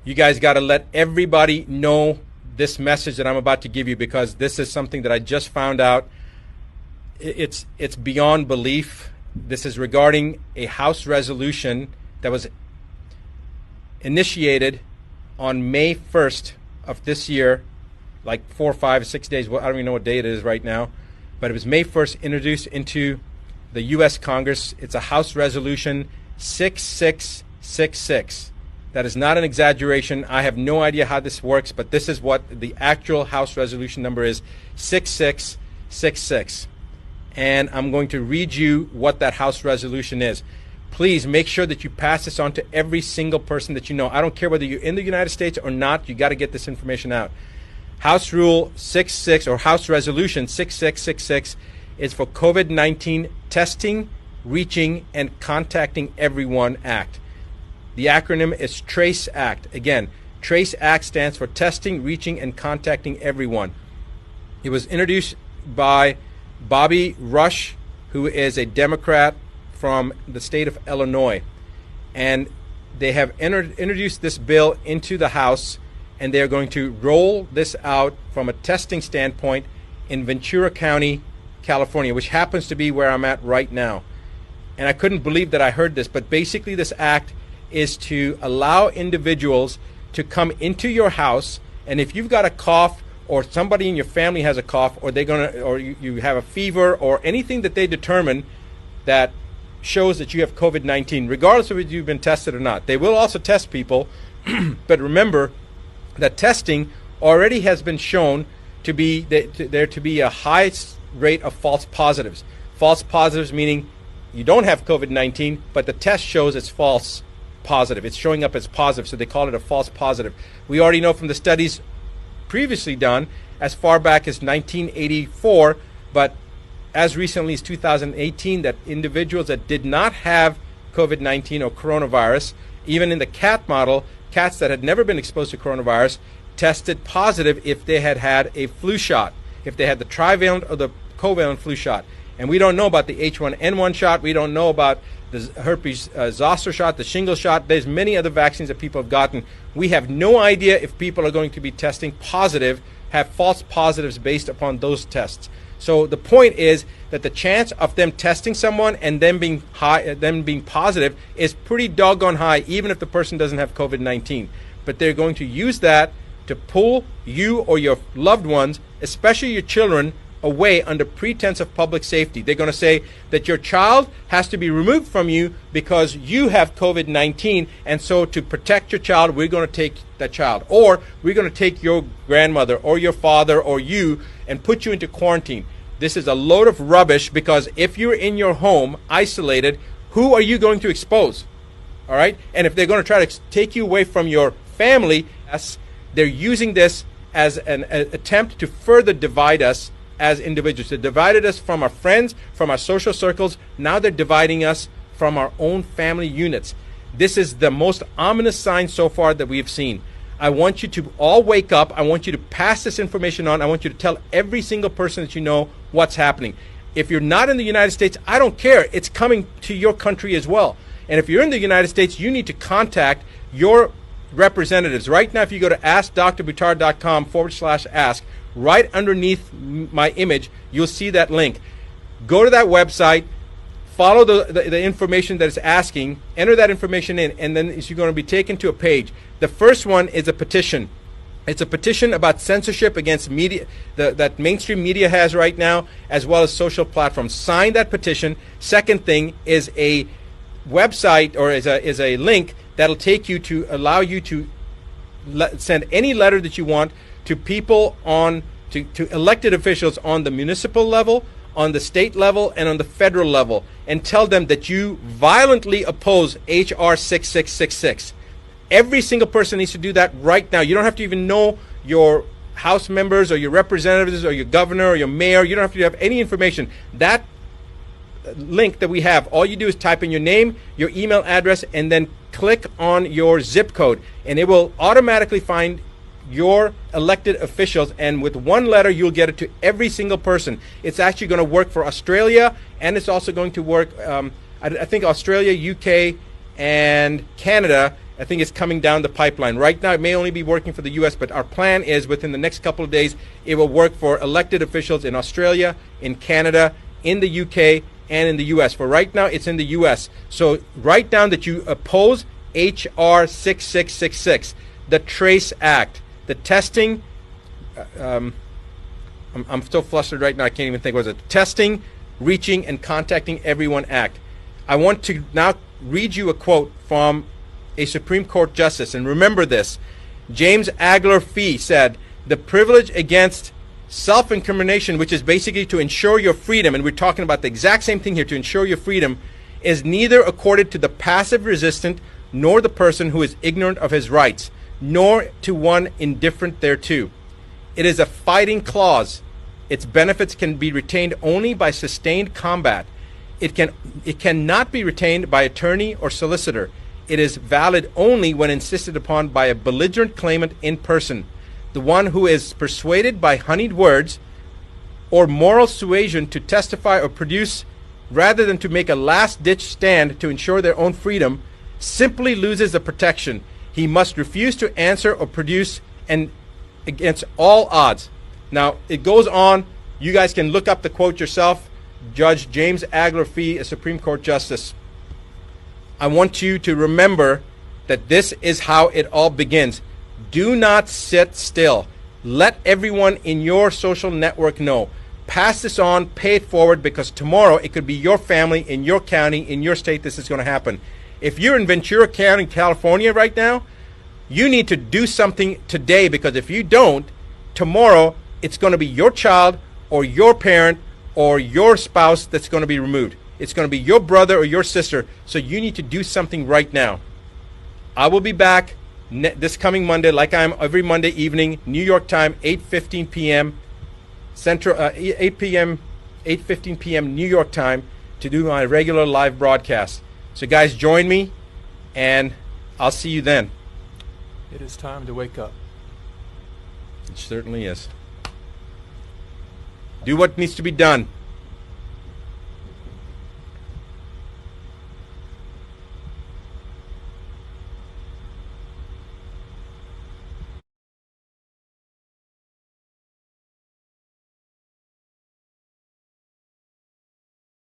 You guys got to let everybody know this message that I'm about to give you, because this is something that I just found out. It's beyond belief. This is regarding a House resolution that was initiated on May 1st of this year, like 4, 5, 6 days. Well, I don't even know what day it is right now, but it was May 1st, introduced into the U.S. Congress. It's a House Resolution 6666. That is not an exaggeration. I have no idea how this works, but this is what the actual House resolution number is, 6666. And I'm going to read you what that House resolution is. Please make sure that you pass this on to every single person that you know. I don't care whether you're in the United States or not, you got to get this information out. House Rule 66, or House Resolution 6666, is for COVID-19 Testing, Reaching, and Contacting Everyone Act. The acronym is TRACE Act. Again, TRACE Act stands for Testing, Reaching, and Contacting Everyone. It was introduced by Bobby Rush, who is a Democrat from the state of Illinois. And they have introduced this bill into the House, and they're going to roll this out from a testing standpoint in Ventura County, California, which happens to be where I'm at right now. And I couldn't believe that I heard this, but basically this act is to allow individuals to come into your house, and if you've got a cough, or somebody in your family has a cough, or you have a fever, or anything that they determine that shows that you have COVID-19, regardless of whether you've been tested or not. They will also test people, but remember that testing already has been shown to be there to be a high rate of false positives. False positives meaning you don't have COVID-19, but the test shows it's false positive. It's showing up as positive, so they call it a false positive. We already know from the studies previously done as far back as 1984, but as recently as 2018, that individuals that did not have COVID-19 or coronavirus, even in the cat model, cats that had never been exposed to coronavirus, tested positive if they had had a flu shot, if they had the trivalent or the covalent flu shot. And we don't know about the H1N1 shot. We don't know about the herpes zoster shot, the shingles shot. There's many other vaccines that people have gotten. We have no idea if people are going to be testing positive, have false positives based upon those tests. So the point is that the chance of them testing someone and them being positive is pretty doggone high, even if the person doesn't have COVID-19. But they're going to use that to pull you or your loved ones, especially your children, away under pretense of public safety. They're going to say that your child has to be removed from you because you have COVID-19, and so to protect your child, we're going to take that child. Or we're going to take your grandmother or your father or you and put you into quarantine. This is a load of rubbish, because if you're in your home isolated, who are you going to expose? All right? And if they're going to try to take you away from your family, they're using this as an attempt to further divide us as individuals. They divided us from our friends, from our social circles. Now they're dividing us from our own family units. This is the most ominous sign so far that we've seen. I want you to all wake up. I want you to pass this information on. I want you to tell every single person that you know what's happening. If you're not in the United States, I don't care. It's coming to your country as well. And if you're in the United States, you need to contact your representatives. Right now, if you go to askdrbuttar.com/ask, right underneath my image, you'll see that link. Go to that website, follow the information that it's asking, enter that information in, and then you're going to be taken to a page. The first one is a petition. It's a petition about censorship against media that mainstream media has right now, as well as social platforms. Sign that petition. Second thing is a website, or is a link that'll take you to allow you to send any letter that you want to people to elected officials on the municipal level, on the state level, and on the federal level, and tell them that you violently oppose H.R. 6666. Every single person needs to do that right now. You don't have to even know your House members or your representatives or your governor or your mayor. You don't have to have any information. That link that we have, all you do is type in your name, your email address, and then click on your zip code, and it will automatically find your elected officials, and with one letter you'll get it to every single person. It's actually going to work for Australia, and it's also going to work I think Australia, UK, and Canada I think it's coming down the pipeline. Right now, it may only be working for the U.S., but our plan is within the next couple of days, it will work for elected officials in Australia, in Canada, in the UK, and in the U.S. For right now, it's in the U.S. So write down that you oppose H.R. 6666, the TRACE Act, the testing. I'm so flustered right now, I can't even think. What was it? Testing, Reaching, and Contacting Everyone Act. I want to now read you a quote from a Supreme Court justice. And remember this. James Agler Fee said, the privilege against self-incrimination, which is basically to ensure your freedom, and we're talking about the exact same thing here, to ensure your freedom, is neither accorded to the passive resistant nor the person who is ignorant of his rights, nor to one indifferent thereto. It is a fighting clause. Its benefits can be retained only by sustained combat. It cannot be retained by attorney or solicitor. It is valid only when insisted upon by a belligerent claimant in person, the one who is persuaded by honeyed words or moral suasion to testify or produce rather than to make a last-ditch stand to ensure their own freedom, simply loses the protection. He must refuse to answer or produce, and against all odds. Now, it goes on. You guys can look up the quote yourself. Judge James Agler Fee, a Supreme Court Justice. I want you to remember that this is how it all begins. Do not sit still. Let everyone in your social network know. Pass this on, pay it forward, because tomorrow it could be your family, in your county, in your state, this is going to happen. If you're in Ventura County, California right now, you need to do something today, because if you don't, tomorrow it's going to be your child or your parent or your spouse that's going to be removed. It's going to be your brother or your sister. So you need to do something right now. I will be back this coming Monday, like I am every Monday evening, New York time, 8:15 p.m. Central, 8:15 p.m. New York time, to do my regular live broadcast. So guys, join me, and I'll see you then. It is time to wake up. It certainly is. Do what needs to be done.